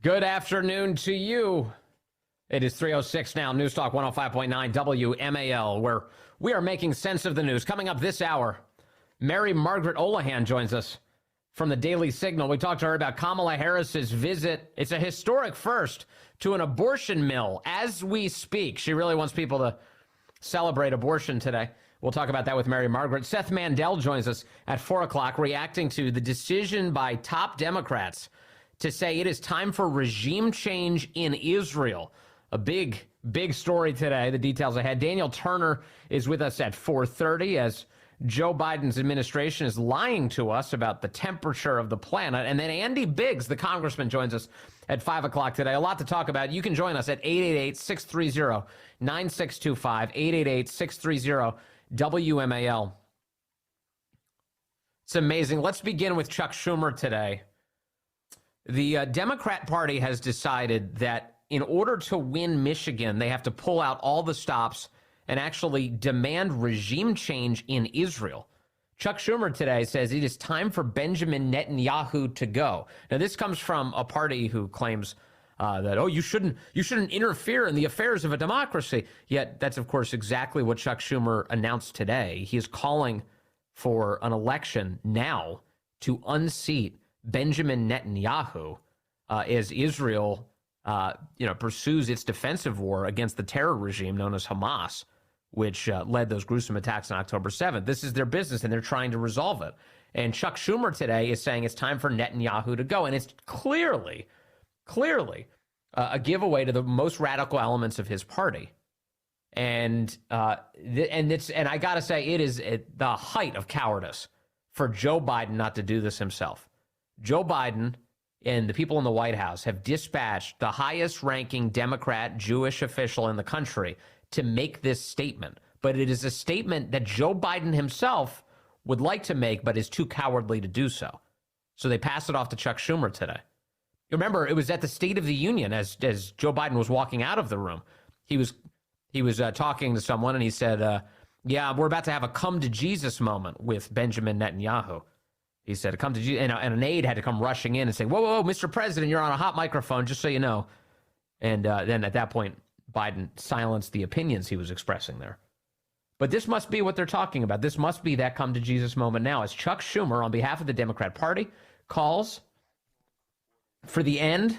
Good afternoon to you. It is 3:06 now. News Talk 105.9 WMAL, where we are making sense of the news. Coming up this hour, Mary Margaret Olohan joins us from the Daily Signal. We talked to her about Kamala Harris's visit. It's a historic first to an abortion mill as we speak. She really wants people to celebrate abortion today. We'll talk about that with Mary Margaret. Seth Mandel joins us at 4 o'clock, reacting to the decision by top Democrats to say it is time for regime change in Israel. A big story today. The details ahead. Daniel Turner is with us at 4:30 as Joe Biden's administration is lying to us about the temperature of the planet. And then Andy Biggs, the congressman, joins us at 5 o'clock today. A lot to talk about. You can join us at 888-630-9625, 888-630-WMAL. It's amazing. Let's begin with Chuck Schumer today. The Democrat Party has decided that in order to win Michigan, they have to pull out all the stops and actually demand regime change in Israel. Chuck Schumer today says it is time for Benjamin Netanyahu to go. Now, this comes from a party who claims that, you shouldn't interfere in the affairs of a democracy. Yet that's, of course, exactly what Chuck Schumer announced today. He is calling for an election now to unseat Benjamin Netanyahu as Israel pursues its defensive war against the terror regime known as Hamas, which led those gruesome attacks on October 7th. This is their business, and they're trying to resolve it. And Chuck Schumer today is saying it's time for Netanyahu to go. And it's clearly a giveaway to the most radical elements of his party. And I got to say, it is the height of cowardice for Joe Biden not to do this himself. Joe Biden and the people in the White House have dispatched the highest-ranking Democrat Jewish official in the country to make this statement. But it is a statement that Joe Biden himself would like to make, but is too cowardly to do so. So they passed it off to Chuck Schumer today. You remember, it was at the State of the Union as Joe Biden was walking out of the room. He was talking to someone, and he said, we're about to have a come-to-Jesus moment with Benjamin Netanyahu. He said, come to Jesus, and an aide had to come rushing in and say, whoa, Mr. President, you're on a hot microphone, just so you know. And then at that point, Biden silenced the opinions he was expressing there. But this must be what they're talking about. This must be that come to Jesus moment now, as Chuck Schumer, on behalf of the Democrat Party, calls for the end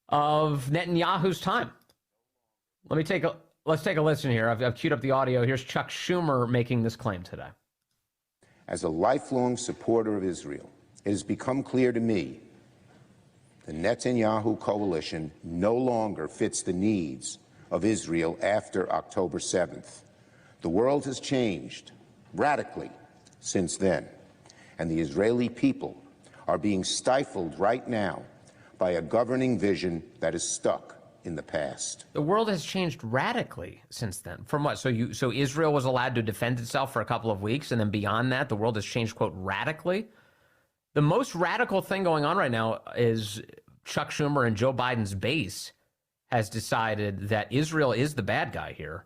of Netanyahu's time. Let's take a listen here. I've queued up the audio. Here's Chuck Schumer making this claim today. As a lifelong supporter of Israel, it has become clear to me the Netanyahu coalition no longer fits the needs of Israel after October 7th. The world has changed radically since then, and the Israeli people are being stifled right now by a governing vision that is stuck in the past. The world has changed radically since then. From what? So Israel was allowed to defend itself for a couple of weeks, and then beyond that, the world has changed, quote, radically? The most radical thing going on right now is Chuck Schumer and Joe Biden's base has decided that Israel is the bad guy here,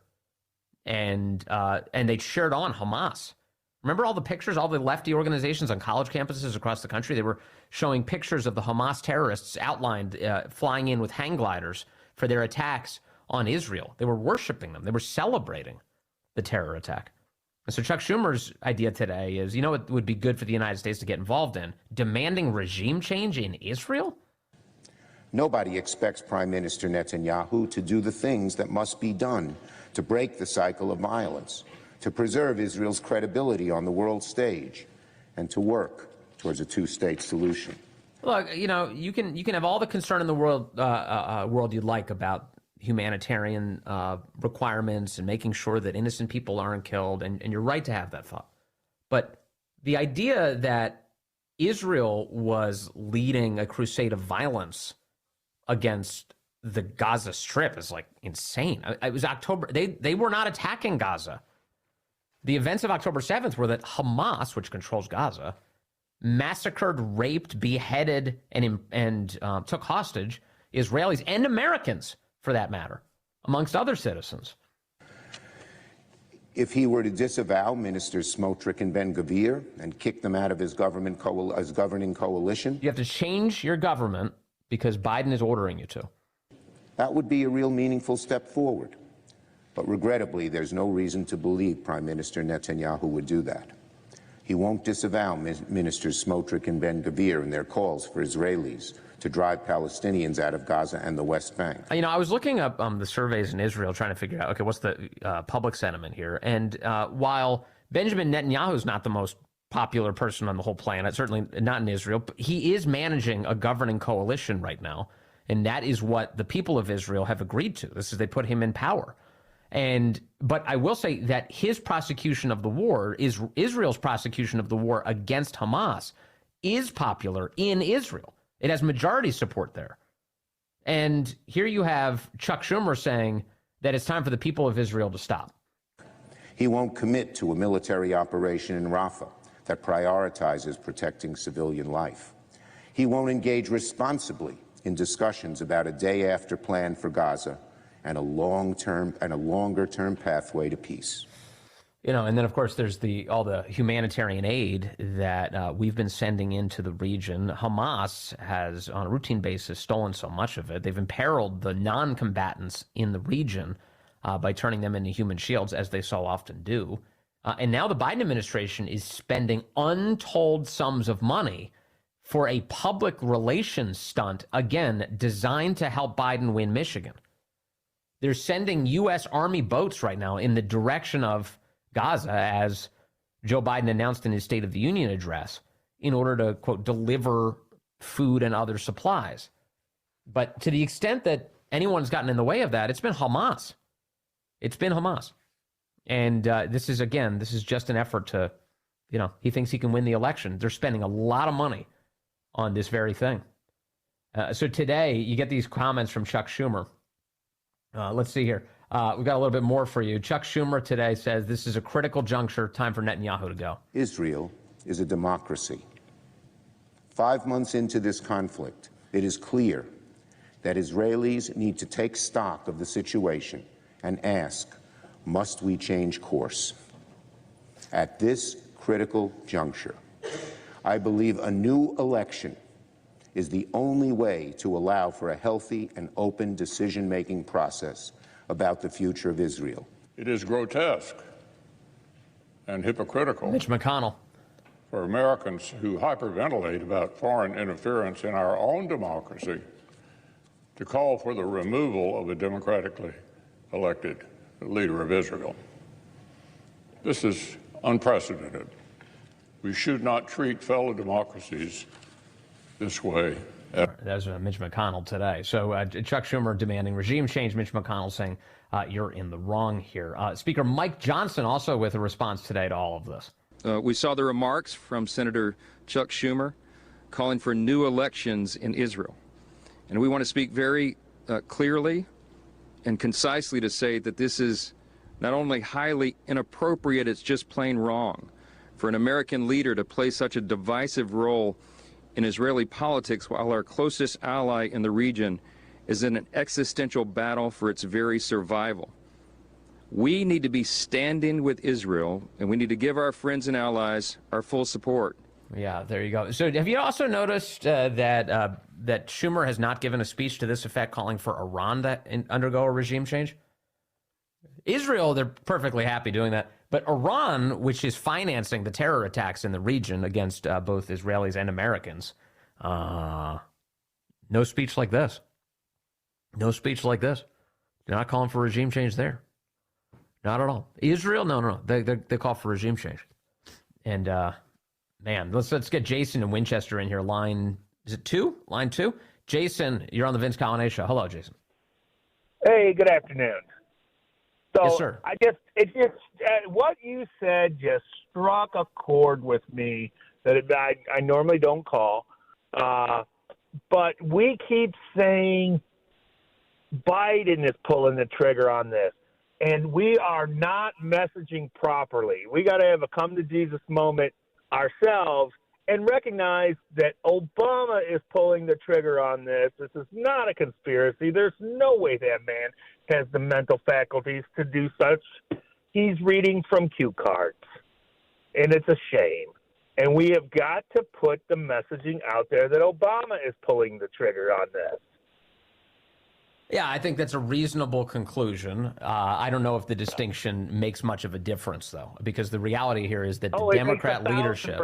and they cheered on Hamas. Remember all the pictures, all the lefty organizations on college campuses across the country? They were showing pictures of the Hamas terrorists outlined, flying in with hang gliders for their attacks on Israel. They were worshiping them. They were celebrating the terror attack. And so Chuck Schumer's idea today is, it would be good for the United States to get involved in? Demanding regime change in Israel? Nobody expects Prime Minister Netanyahu to do the things that must be done to break the cycle of violence, to preserve Israel's credibility on the world stage, and to work towards a two-state solution. Look, you can have all the concern in the world you'd like about humanitarian requirements and making sure that innocent people aren't killed, and you're right to have that thought. But the idea that Israel was leading a crusade of violence against the Gaza Strip is like insane. It was October. They were not attacking Gaza. The events of October 7th were that Hamas, which controls Gaza, massacred, raped, beheaded, and took hostage Israelis and Americans, for that matter, amongst other citizens. If he were to disavow Ministers Smotrich and Ben-Gvir and kick them out of his governing coalition, you have to change your government because Biden is ordering you to. that would be a real meaningful step forward. But regrettably, there's no reason to believe Prime Minister Netanyahu would do that. He won't disavow Ministers Smotrich and Ben-Gvir in their calls for Israelis to drive Palestinians out of Gaza and the West Bank. You know, I was looking up the surveys in Israel trying to figure out, okay, what's the public sentiment here? And while Benjamin Netanyahu is not the most popular person on the whole planet, certainly not in Israel, but he is managing a governing coalition right now. And that is what the people of Israel have agreed to. This is, they put him in power. But I will say that his prosecution of the war, Israel's prosecution of the war against Hamas, is popular in Israel. It has majority support there. And here you have Chuck Schumer saying that it's time for the people of Israel to stop. He won't commit to a military operation in Rafah that prioritizes protecting civilian life. He won't engage responsibly in discussions about a day-after plan for Gaza and a longer-term pathway to peace. You know, and then, of course, there's all the humanitarian aid that we've been sending into the region. Hamas has, on a routine basis, stolen so much of it. They've imperiled the non-combatants in the region by turning them into human shields, as they so often do. And now the Biden administration is spending untold sums of money for a public relations stunt, again, designed to help Biden win Michigan. They're sending U.S. Army boats right now in the direction of Gaza, as Joe Biden announced in his State of the Union address, in order to, quote, deliver food and other supplies. But to the extent that anyone's gotten in the way of that, it's been Hamas. It's been Hamas. And this is just an effort to, you know, he thinks he can win the election. They're spending a lot of money on this very thing. So today, you get these comments from Chuck Schumer. Let's see here. We've got a little bit more for you. Chuck Schumer today says this is a critical juncture, time for Netanyahu to go. Israel is a democracy. 5 months into this conflict, it is clear that Israelis need to take stock of the situation and ask, must we change course? At this critical juncture, I believe a new election is the only way to allow for a healthy and open decision-making process about the future of Israel. It is grotesque and hypocritical. Mitch McConnell. For Americans who hyperventilate about foreign interference in our own democracy to call for the removal of a democratically elected leader of Israel. This is unprecedented. We should not treat fellow democracies this way. That was Mitch McConnell today. So Chuck Schumer demanding regime change. Mitch McConnell saying you're in the wrong here. Speaker Mike Johnson also with a response today to all of this. We saw the remarks from Senator Chuck Schumer calling for new elections in Israel. And we want to speak very clearly and concisely to say that this is not only highly inappropriate, it's just plain wrong for an American leader to play such a divisive role in Israeli politics while our closest ally in the region is in an existential battle for its very survival. We need to be standing with Israel, and we need to give our friends and allies our full support. Yeah, there you go. So have you also noticed that Schumer has not given a speech to this effect calling for Iran to undergo a regime change? Israel, they're perfectly happy doing that. But Iran, which is financing the terror attacks in the region against both Israelis and Americans, no speech like this. No speech like this. They're not calling for regime change there. Not at all. Israel, no. They call for regime change. And, man, let's get Jason in Winchester in here. Line 2? Line 2? Jason, you're on the Vince Coglianese Show. Hello, Jason. Hey, good afternoon. So Yes, sir. What you said just struck a chord with me that I normally don't call. But we keep saying Biden is pulling the trigger on this, and we are not messaging properly. We got to have a come to Jesus moment ourselves and recognize that Obama is pulling the trigger on this. This is not a conspiracy. There's no way that man has the mental faculties to do such. he's reading from cue cards, and it's a shame. And we have got to put the messaging out there that Obama is pulling the trigger on this. Yeah, I think that's a reasonable conclusion. I don't know if the distinction makes much of a difference, though, because the reality here is that the Democrat leadership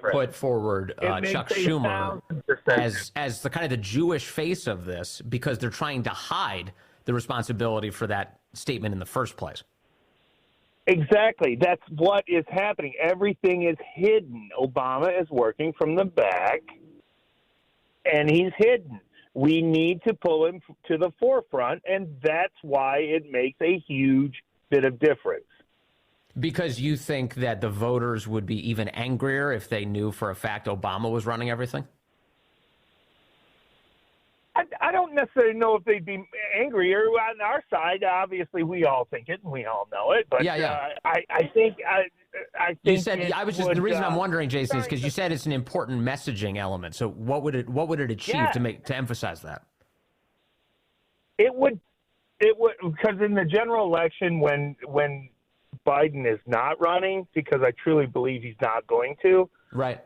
put forward Chuck Schumer as the kind of the Jewish face of this because they're trying to hide the responsibility for that statement in the first place. Exactly. That's what is happening. Everything is hidden. Obama is working from the back, and he's hidden. We need to pull him to the forefront, and that's why it makes a huge bit of difference. Because you think that the voters would be even angrier if they knew for a fact Obama was running everything? I don't necessarily know if they'd be angrier. On our side, obviously, we all think it and we all know it. But I think you said the reason I'm wondering, Jason, is because you said it's an important messaging element. So what would it achieve to emphasize that? It would because in the general election when Biden is not running, because I truly believe he's not going to. Right.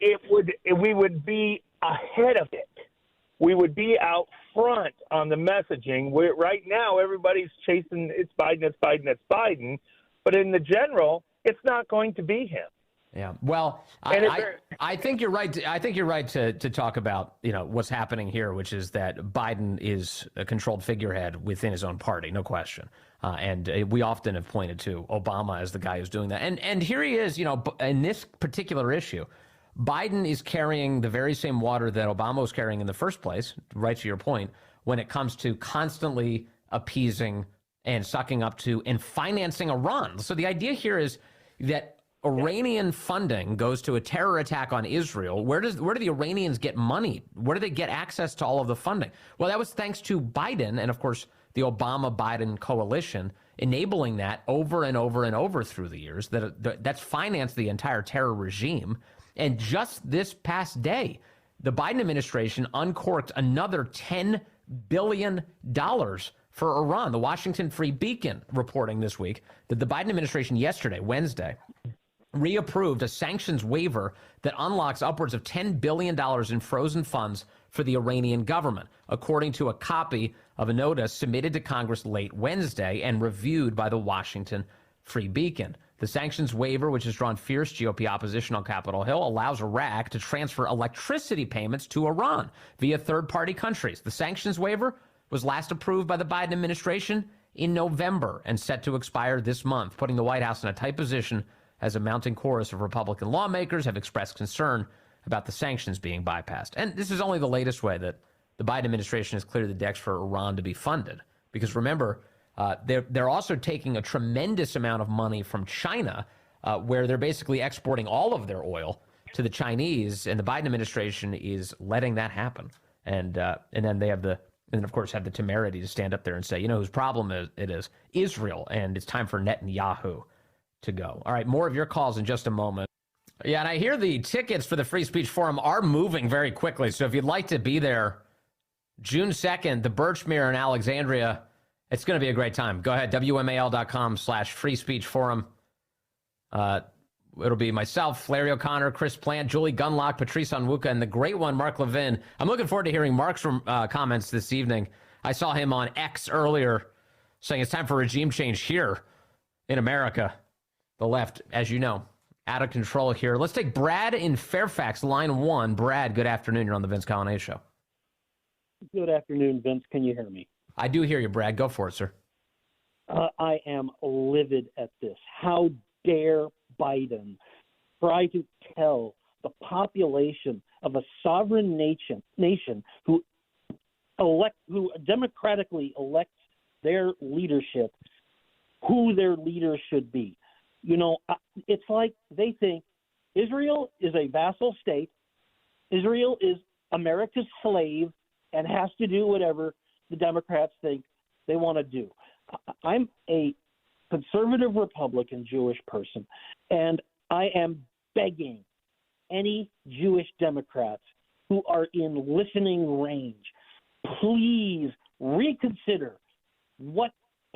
We would be ahead of it. We would be out front on the messaging. Right now, everybody's chasing it's Biden, it's Biden, it's Biden. But in the general, it's not going to be him. Yeah. Well, I think you're right. I think you're right to talk about what's happening here, which is that Biden is a controlled figurehead within his own party, no question. And we often have pointed to Obama as the guy who's doing that. And here he is, in this particular issue. Biden is carrying the very same water that Obama was carrying in the first place, right to your point, when it comes to constantly appeasing and sucking up to and financing Iran. So the idea here is that Iranian funding goes to a terror attack on Israel. Where do the Iranians get money? Where do they get access to all of the funding? Well, that was thanks to Biden and, of course, the Obama-Biden coalition enabling that over and over and over through the years. That's financed the entire terror regime. And just this past day, the Biden administration uncorked another $10 billion for Iran. The Washington Free Beacon reporting this week that the Biden administration yesterday, Wednesday, reapproved a sanctions waiver that unlocks upwards of $10 billion in frozen funds for the Iranian government, according to a copy of a notice submitted to Congress late Wednesday and reviewed by the Washington Free Beacon. The sanctions waiver, which has drawn fierce GOP opposition on Capitol Hill, allows Iraq to transfer electricity payments to Iran via third-party countries. The sanctions waiver was last approved by the Biden administration in November and set to expire this month, putting the White House in a tight position as a mounting chorus of Republican lawmakers have expressed concern about the sanctions being bypassed. And this is only the latest way that the Biden administration has cleared the decks for Iran to be funded. Because remember, they're also taking a tremendous amount of money from China, where they're basically exporting all of their oil to the Chinese, and the Biden administration is letting that happen. And then they have of course, have the temerity to stand up there and say, whose problem it is Israel, and it's time for Netanyahu to go. All right, more of your calls in just a moment. Yeah, and I hear the tickets for the Free Speech Forum are moving very quickly. So if you'd like to be there, June 2nd, the Birchmere in Alexandria. It's going to be a great time. Go ahead, WMAL.com/Free Speech Forum. It'll be myself, Larry O'Connor, Chris Plant, Julie Gunlock, Patrice Onwuka, and the great one, Mark Levin. I'm looking forward to hearing Mark's comments this evening. I saw him on X earlier saying it's time for regime change here in America. The left, as you know, out of control here. Let's take Brad in Fairfax, line 1. Brad, good afternoon. You're on the Vince Coglianese Show. Good afternoon, Vince. Can you hear me? I do hear you, Brad. Go for it, sir. I am livid at this. How dare Biden try to tell the population of a sovereign nation who democratically elects their leadership who their leaders should be. It's like they think Israel is a vassal state. Israel is America's slave and has to do whatever the Democrats think they want to do. I'm a conservative Republican Jewish person, and I am begging any Jewish Democrats who are in listening range, please reconsider what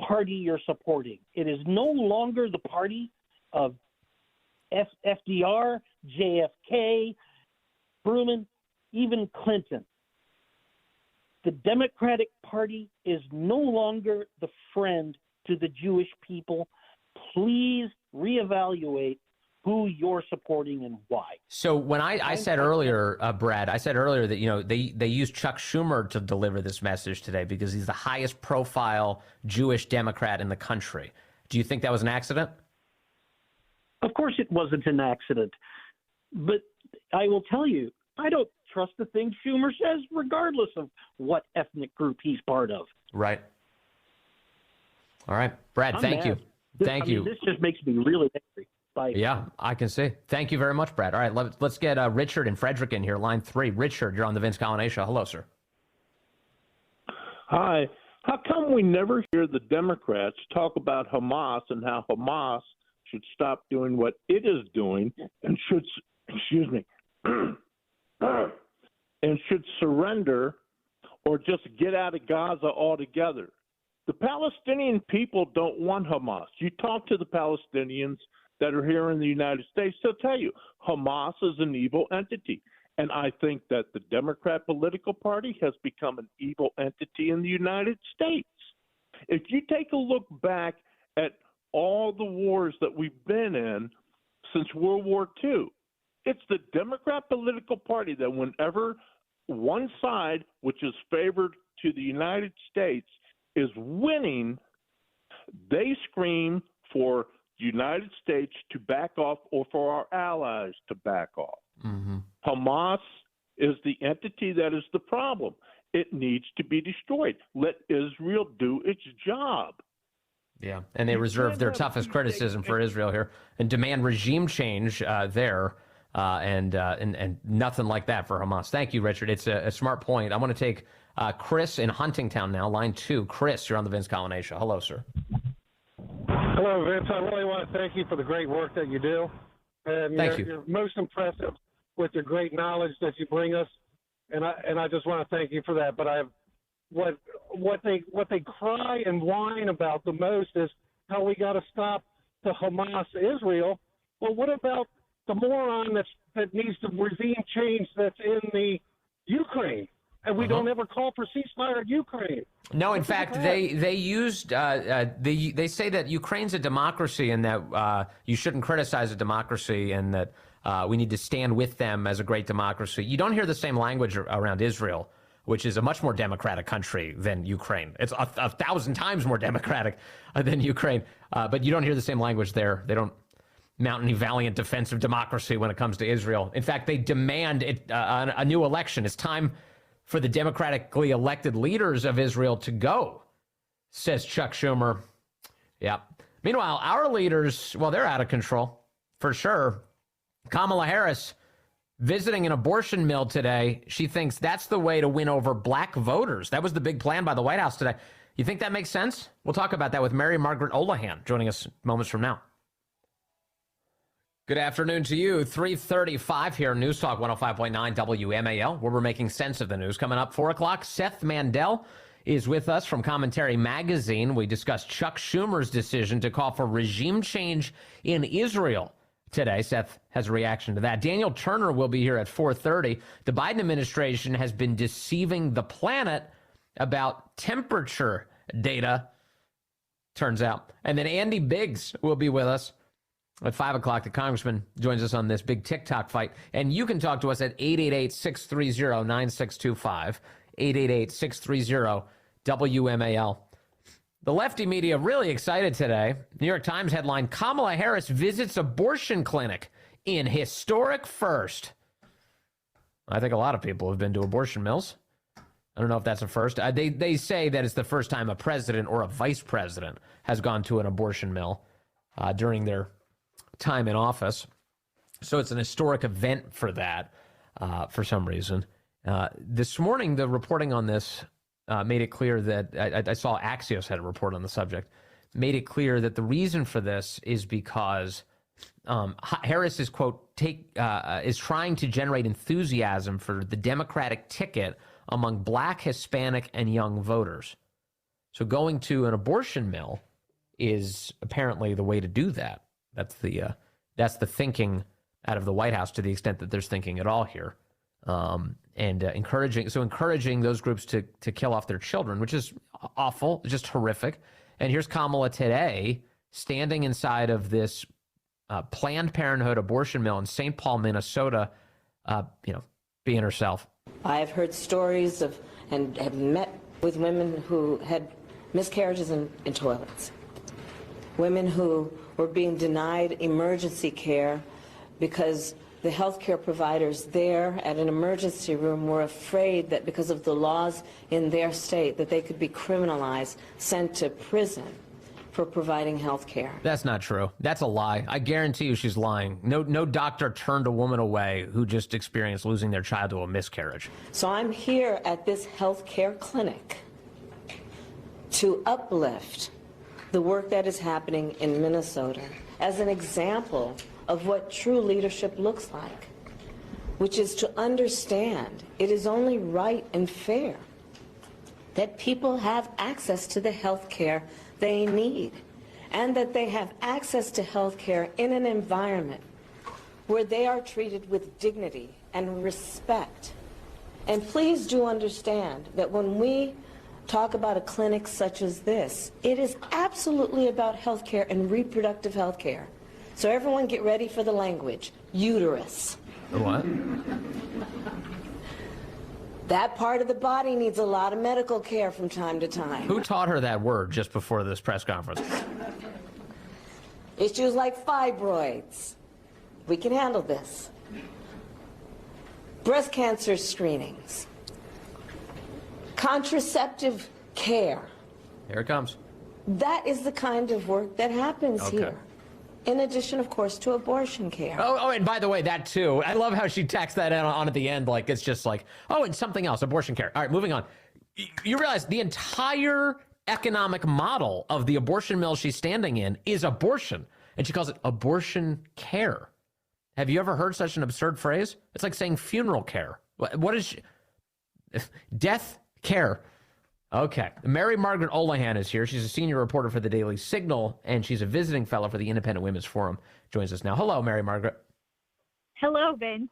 party you're supporting. It is no longer the party of FDR, JFK, Truman, even Clinton. The Democratic Party is no longer the friend to the Jewish people. Please reevaluate who you're supporting and why. So when I said earlier, Brad, I said earlier that, you know, they used Chuck Schumer to deliver this message today because he's the highest profile Jewish Democrat in the country. Do you think that was an accident? Of course it wasn't an accident. But I will tell you, I don't trust the things Schumer says, regardless of what ethnic group he's part of. Right. All right. Brad, thank you. Thank you. This just makes me really angry. Bye. Yeah, I can see. Thank you very much, Brad. All right, let's get Richard and Frederick in here, line 3. Richard, you're on the Vince Coglianese Show. Hello, sir. Hi. How come we never hear the Democrats talk about Hamas and how Hamas should stop doing what it is doing and should, and should surrender or just get out of Gaza altogether? The Palestinian people don't want Hamas. You talk to the Palestinians that are here in the United States, they'll tell you Hamas is an evil entity. And I think that the Democrat political party has become an evil entity in the United States. If you take a look back at all the wars that we've been in since World War II, it's the Democrat political party that whenever one side, which is favored to the United States, is winning, they scream for United States to back off or for our allies to back off. Mm-hmm. Hamas is the entity that is the problem. It needs to be destroyed. Let Israel do its job. Yeah, and they reserve their toughest criticism for Israel here and demand regime change there and nothing like that for Hamas. Thank you, Richard. It's a smart point. I want to take Chris in Huntingtown now, line 2. Chris, you're on the Vince Coglianese Show. Hello, sir. Hello, Vince. I really want to thank you for the great work that you do. And thank you. You're most impressive with your great knowledge that you bring us, and I just want to thank you for that. But I have what they cry and whine about the most is how we got to stop the Hamas Israel. Well, what about the moron that needs the regime change that's in the Ukraine? And we don't ever call for ceasefire in Ukraine. No, in fact, they used they say that Ukraine's a democracy and that you shouldn't criticize a democracy and that we need to stand with them as a great democracy. You don't hear the same language around Israel, which is a much more democratic country than Ukraine. It's a 1,000 times more democratic than Ukraine. But you don't hear the same language there. They don't mount any valiant defense of democracy when it comes to Israel. In fact, they demand a new election. It's time for the democratically elected leaders of Israel to go, says Chuck Schumer. Yeah. Meanwhile, our leaders, well, they're out of control, for sure. Kamala Harris visiting an abortion mill today. She thinks that's the way to win over black voters. That was the big plan by the White House today. You think that makes sense? We'll talk about that with Mary Margaret Olohan joining us moments from now. Good afternoon to you. 3:35 here, News Talk 105.9 WMAL, where we're making sense of the news. Coming up 4 o'clock, Seth Mandel is with us from Commentary Magazine. We discussed Chuck Schumer's decision to call for regime change in Israel today. Seth has a reaction to that. Daniel Turner will be here at 4:30. The Biden administration has been deceiving the planet about temperature data, turns out. And then Andy Biggs will be with us at 5 o'clock. The congressman joins us on this big TikTok fight. And you can talk to us at 888-630-9625, 888-630-WMAL. The lefty media really excited today. New York Times headline, Kamala Harris visits abortion clinic in historic first. I think a lot of people have been to abortion mills. I don't know if that's a first. They say that it's the first time a president or a vice president has gone to an abortion mill during their time in office. So it's an historic event for that, for some reason. This morning, the reporting on this made it clear that I saw Axios had a report on the subject, made it clear that the reason for this is because Harris is, quote, is trying to generate enthusiasm for the Democratic ticket among black, Hispanic, and young voters. So going to an abortion mill is apparently the way to do that. That's the thinking out of the White House, to the extent that there's thinking at all here, and encouraging those groups to kill off their children, which is awful, just horrific. And here's Kamala today standing inside of this Planned Parenthood abortion mill in St. Paul, Minnesota, being herself. I have heard stories of and have met with women who had miscarriages in toilets, women who were being denied emergency care because the healthcare providers there at an emergency room were afraid that because of the laws in their state that they could be criminalized, sent to prison for providing health care. That's not true. That's a lie. I guarantee you she's lying. No doctor turned a woman away who just experienced losing their child to a miscarriage. So I'm here at this health care clinic to uplift the work that is happening in Minnesota as an example of what true leadership looks like, which is to understand it is only right and fair that people have access to the health care they need, and that they have access to health care in an environment where they are treated with dignity and respect. And please do understand that when we talk about a clinic such as this, it is absolutely about health care and reproductive health care. So everyone get ready for the language. Uterus. What? That part of the body needs a lot of medical care from time to time. Who taught her that word just before this press conference? Issues like fibroids. We can handle this. Breast cancer screenings. Contraceptive care. Here it comes. That is the kind of work that happens here. In addition, of course, to abortion care. Oh, and by the way, that too. I love how she tacks that on at the end, like it's just like, oh, and something else, abortion care. All right, moving on. You realize the entire economic model of the abortion mill she's standing in is abortion, and she calls it abortion care. Have you ever heard such an absurd phrase? It's like saying funeral care. What is death care? Okay. Mary Margaret Olohan is here. She's a senior reporter for the Daily Signal, and she's a visiting fellow for the Independent Women's Forum. Joins us now. Hello, Mary Margaret. Hello, Vince.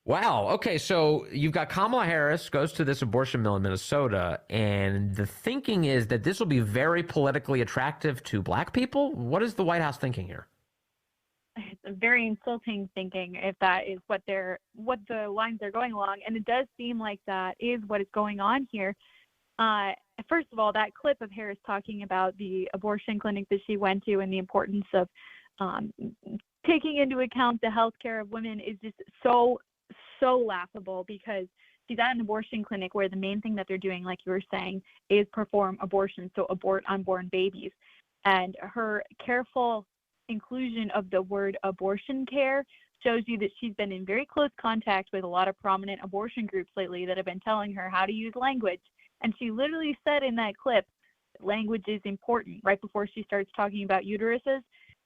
Wow. Okay, so you've got Kamala Harris goes to this abortion mill in Minnesota, and the thinking is that this will be very politically attractive to black people. What is the White House thinking here? It's a very insulting thinking if that is what the lines they're going along, and it does seem like that is what is going on here. First of all, that clip of Harris talking about the abortion clinic that she went to and the importance of taking into account the health care of women is just so laughable, because she's at an abortion clinic where the main thing that they're doing, like you were saying, is perform abortion, so abort unborn babies. And her careful inclusion of the word abortion care shows you that she's been in very close contact with a lot of prominent abortion groups lately that have been telling her how to use language. And she literally said in that clip, language is important, right before she starts talking about uteruses.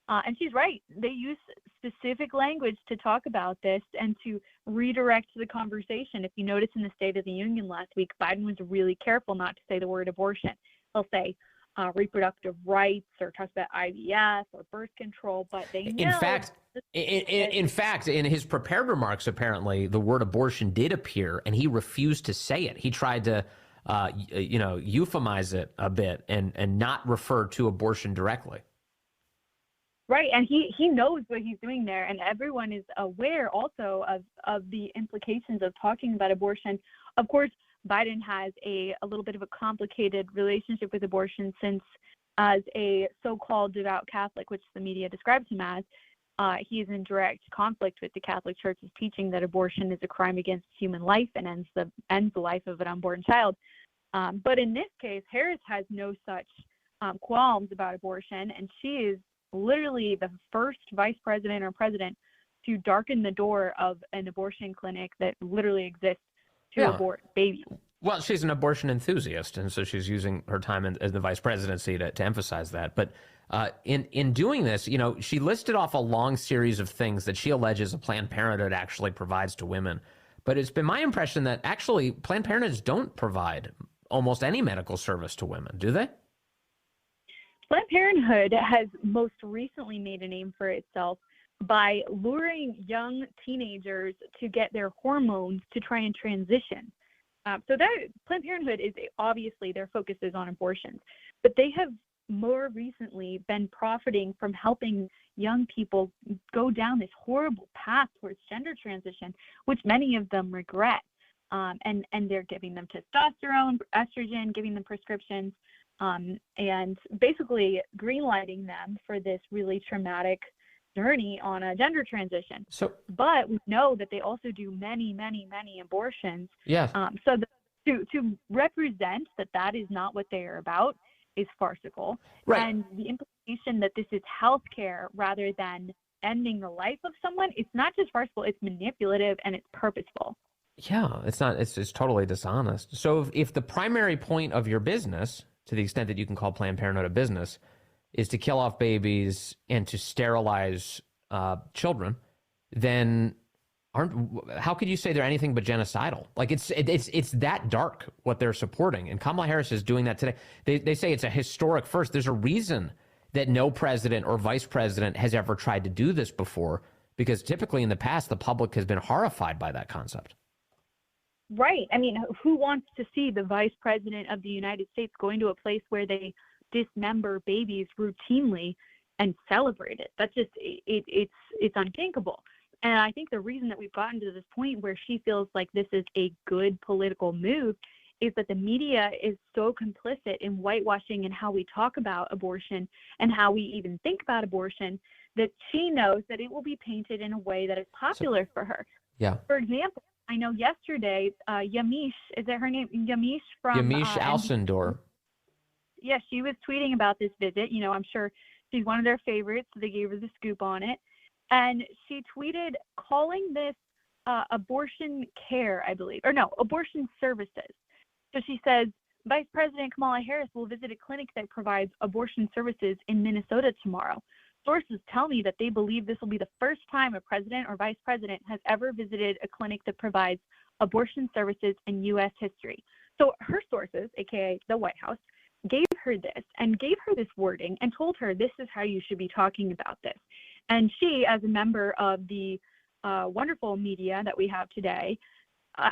And she's right. They use specific language to talk about this and to redirect the conversation. If you notice in the State of the Union last week, Biden was really careful not to say the word abortion. He'll say reproductive rights, or talks about IVF or birth control, but they know. In fact, in his prepared remarks, apparently the word abortion did appear, and he refused to say it. He tried to euphemize it a bit and not refer to abortion directly. Right, and he knows what he's doing there, and everyone is aware also of the implications of talking about abortion. Of course, Biden has a little bit of a complicated relationship with abortion, since as a so-called devout Catholic, which the media describes him as, he is in direct conflict with the Catholic Church's teaching that abortion is a crime against human life and ends the life of an unborn child. But in this case, Harris has no such qualms about abortion, and she is literally the first vice president or president to darken the door of an abortion clinic that literally exists to abort babies. Well, she's an abortion enthusiast, and so she's using her time as the vice presidency to emphasize that. But in doing this, she listed off a long series of things that she alleges a Planned Parenthood actually provides to women. But it's been my impression that actually Planned Parenthoods don't provide almost any medical service to women, do they? Planned Parenthood has most recently made a name for itself by luring young teenagers to get their hormones to try and transition. So that Planned Parenthood is obviously their focus is on abortions, but they have more recently been profiting from helping young people go down this horrible path towards gender transition, which many of them regret. And they're giving them testosterone, estrogen, giving them prescriptions, and basically greenlighting them for this really traumatic journey on a gender transition. But we know that they also do many, many, many abortions. Yes. So to represent that is not what they are about is farcical. Right. And the implication that this is healthcare rather than ending the life of someone, it's not just farcical, it's manipulative and it's purposeful. Yeah, it's not. It's totally dishonest. So if the primary point of your business, to the extent that you can call Planned Parenthood a business, is to kill off babies and to sterilize children, then how could you say they're anything but genocidal? Like it's that dark what they're supporting, and Kamala Harris is doing that today. They say it's a historic first. There's a reason that no president or vice president has ever tried to do this before, because typically in the past the public has been horrified by that concept. Right. I mean, who wants to see the vice president of the United States going to a place where they dismember babies routinely and celebrate it? That's just it's unthinkable. And I think the reason that we've gotten to this point where she feels like this is a good political move is that the media is so complicit in whitewashing and how we talk about abortion and how we even think about abortion that she knows that it will be painted in a way that is popular for her. Yeah. For example, I know yesterday, Yamiche, is that her name? Yamiche from Yamiche Alcindor. Yeah, she was tweeting about this visit. You know, I'm sure she's one of their favorites, so they gave her the scoop on it. And she tweeted calling this abortion care, I believe, or no, abortion services. So she says, Vice President Kamala Harris will visit a clinic that provides abortion services in Minnesota tomorrow. Sources tell me that they believe this will be the first time a president or vice president has ever visited a clinic that provides abortion services in U.S. history. So her sources, aka the White House, gave her this and gave her this wording and told her this is how you should be talking about this. And she, as a member of the wonderful media that we have today,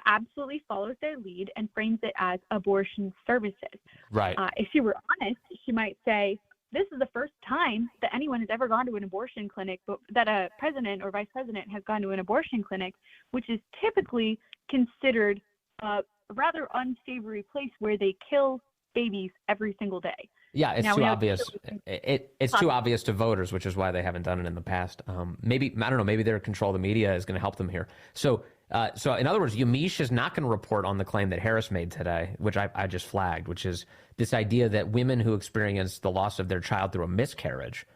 absolutely follows their lead and frames it as abortion services. Right. If she were honest, she might say, this is the first time that anyone has ever gone to an abortion clinic, but that a president or vice president has gone to an abortion clinic, which is typically considered a rather unsavory place where they kill babies every single day. Yeah, it's too obvious. It's too obvious to voters, which is why they haven't done it in the past. Maybe, I don't know, maybe their control of the media is going to help them here. So in other words, Yamiche is not going to report on the claim that Harris made today, which I just flagged, which is this idea that women who experience the loss of their child through a miscarriage,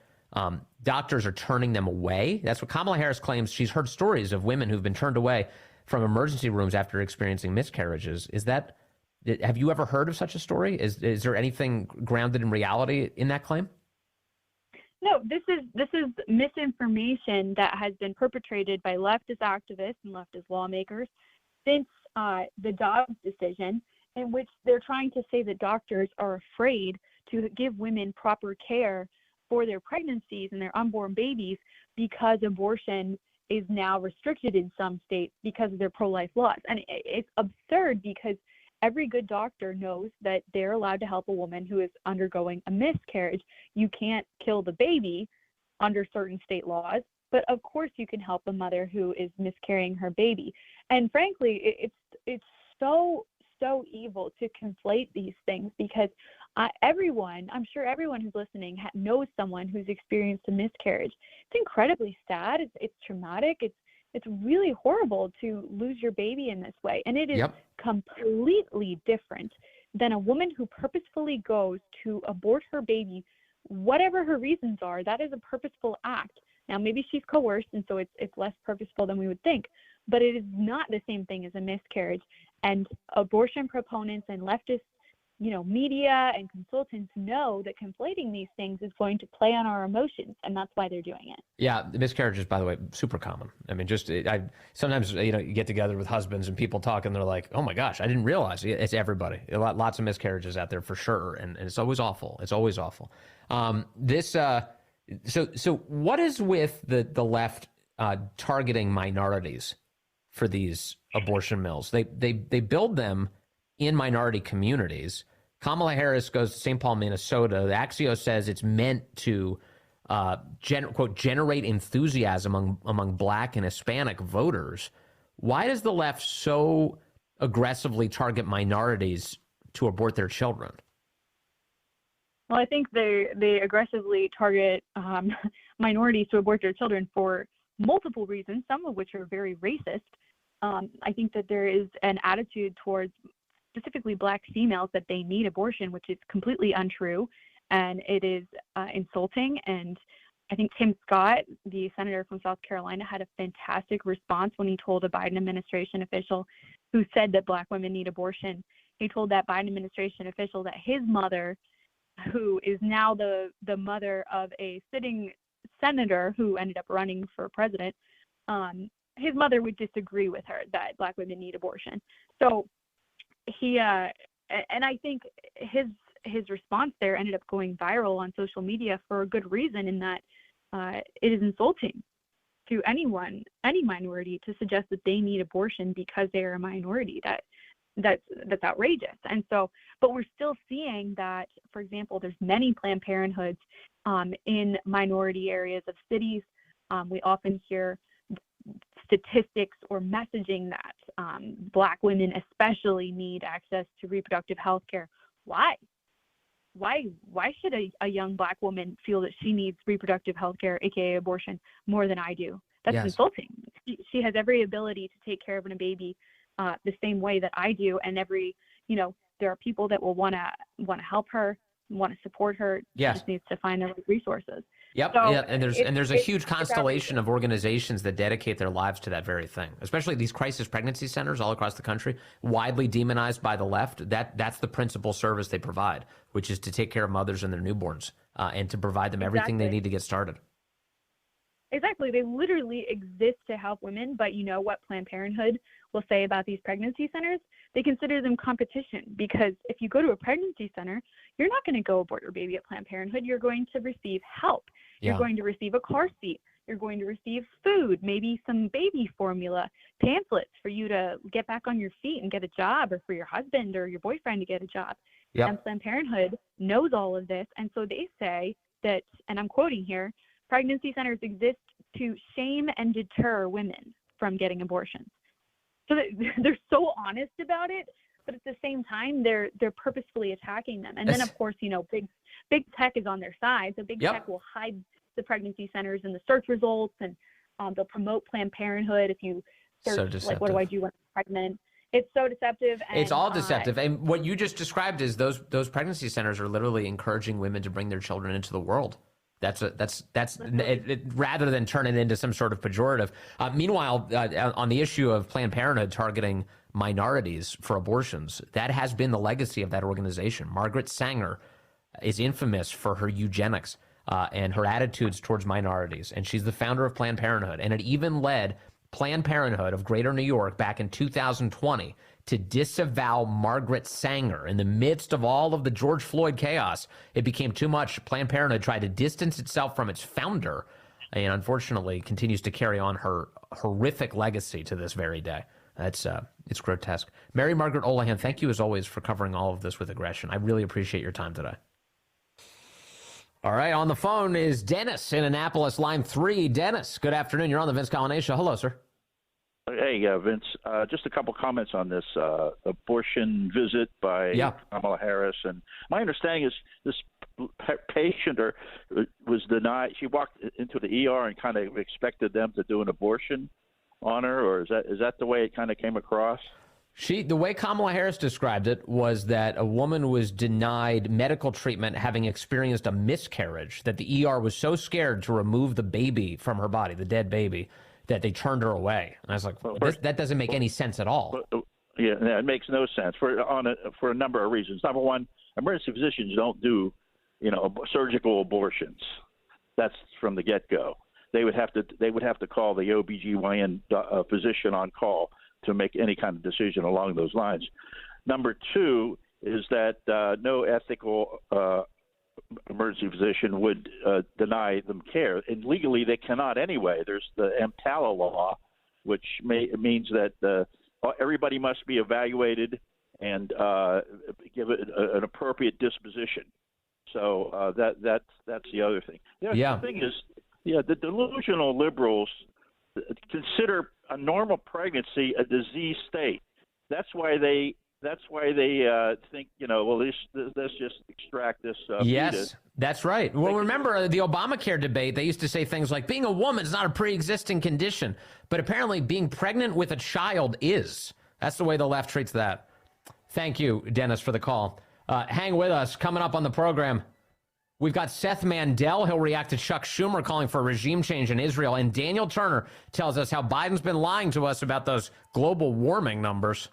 doctors are turning them away. That's what Kamala Harris claims. She's heard stories of women who've been turned away from emergency rooms after experiencing miscarriages. Have you ever heard of such a story? Is there anything grounded in reality in that claim? No, this is misinformation that has been perpetrated by leftist activists and leftist lawmakers since the Dobbs decision, in which they're trying to say that doctors are afraid to give women proper care for their pregnancies and their unborn babies because abortion is now restricted in some states because of their pro-life laws. And it's absurd because every good doctor knows that they're allowed to help a woman who is undergoing a miscarriage. You can't kill the baby under certain state laws, but of course you can help a mother who is miscarrying her baby. And frankly, it's so evil to conflate these things because I'm sure everyone who's listening knows someone who's experienced a miscarriage. It's incredibly sad. It's traumatic. It's really horrible to lose your baby in this way. And it is completely different than a woman who purposefully goes to abort her baby, whatever her reasons are. That is a purposeful act. Now, maybe she's coerced, and so it's less purposeful than we would think. But it is not the same thing as a miscarriage. And abortion proponents and leftist media and consultants know that conflating these things is going to play on our emotions, and that's why they're doing it. Yeah, the miscarriages, by the way, super common. I mean, sometimes you get together with husbands and people talk, and they're like, "Oh my gosh, I didn't realize." It's everybody. Lots of miscarriages out there for sure, and it's always awful. It's always awful. So what is with the left targeting minorities for these abortion mills? They build them in minority communities. Kamala Harris goes to St. Paul, Minnesota. The Axios says it's meant to quote, generate enthusiasm among Black and Hispanic voters. Why does the left so aggressively target minorities to abort their children? Well, I think they aggressively target minorities to abort their children for multiple reasons, some of which are very racist. I think that there is an attitude towards specifically Black females that they need abortion, which is completely untrue, and it is insulting. And I think Tim Scott, the senator from South Carolina, had a fantastic response when he told a Biden administration official who said that Black women need abortion. He told that Biden administration official that his mother, who is now the mother of a sitting senator who ended up running for president, his mother would disagree with her that Black women need abortion. So he and I think his response there ended up going viral on social media for a good reason, in that it is insulting to any minority to suggest that they need abortion because they are a minority. That's outrageous. And so, but we're still seeing that, for example, there's many Planned Parenthoods in minority areas of cities. We often hear statistics or messaging that Black women especially need access to reproductive health care. Why should a young Black woman feel that she needs reproductive health care, aka abortion, more than I do? That's insulting. She has every ability to take care of a baby the same way that I do, and there are people that will want to help her, want to support her. Yes. She just needs to find the right resources. Yep. So yeah. And there's a huge constellation of organizations that dedicate their lives to that very thing, especially these crisis pregnancy centers all across the country, widely demonized by the left. That's the principal service they provide, which is to take care of mothers and their newborns and to provide them everything they need to get started. Exactly. They literally exist to help women, but you know what Planned Parenthood will say about these pregnancy centers? They consider them competition, because if you go to a pregnancy center, you're not going to go abort your baby at Planned Parenthood. You're going to receive help. You're going to receive a car seat. You're going to receive food, maybe some baby formula, pamphlets for you to get back on your feet and get a job, or for your husband or your boyfriend to get a job. Yep. And Planned Parenthood knows all of this. And so they say that, and I'm quoting here, pregnancy centers exist to shame and deter women from getting abortions. So they're so honest about it, but at the same time, they're purposefully attacking them. And then, of course, big tech is on their side. So big tech will hide the pregnancy centers in the search results, and they'll promote Planned Parenthood if you search, like, what do I do when I'm pregnant? It's so deceptive. And, it's all deceptive. And what you just described is those pregnancy centers are literally encouraging women to bring their children into the world. That's rather than turn it into some sort of pejorative. Meanwhile, on the issue of Planned Parenthood targeting minorities for abortions, that has been the legacy of that organization. Margaret Sanger is infamous for her eugenics and her attitudes towards minorities, and she's the founder of Planned Parenthood. And it even led Planned Parenthood of Greater New York back in 2020 to disavow Margaret Sanger. In the midst of all of the George Floyd chaos, it became too much. Planned Parenthood tried to distance itself from its founder, and unfortunately continues to carry on her horrific legacy to this very day. It's grotesque. Mary Margaret Olohan, thank you as always for covering all of this with aggression. I really appreciate your time today. All right, on the phone is Dennis in Annapolis, line 3. Dennis, good afternoon. You're on the Vince Coglianese Show. Hello, sir. Hey, Vince, just a couple comments on this abortion visit by Kamala Harris. And my understanding is this patient was denied. She walked into the ER and kind of expected them to do an abortion on her, or is that the way it kind of came across? The way Kamala Harris described it was that a woman was denied medical treatment having experienced a miscarriage, that the ER was so scared to remove the baby from her body, the dead baby, that they turned her away. And I was like, that doesn't make any sense at all. Yeah, it makes no sense for a number of reasons. Number one, emergency physicians don't do, surgical abortions. That's from the get-go. They would have to call the OBGYN physician on call to make any kind of decision along those lines. Number two is that no ethical emergency physician would deny them care, and legally they cannot anyway. There's the EMTALA law, which means that everybody must be evaluated and give it an appropriate disposition. So that's the other thing. The thing is, the delusional liberals consider a normal pregnancy a disease state. That's why they think, let's just extract this. Yes, fetus. That's right. Well, remember the Obamacare debate, they used to say things like being a woman is not a pre-existing condition, but apparently being pregnant with a child is. That's the way the left treats that. Thank you, Dennis, for the call. Hang with us. Coming up on the program, we've got Seth Mandel. He'll react to Chuck Schumer calling for a regime change in Israel. And Daniel Turner tells us how Biden's been lying to us about those global warming numbers.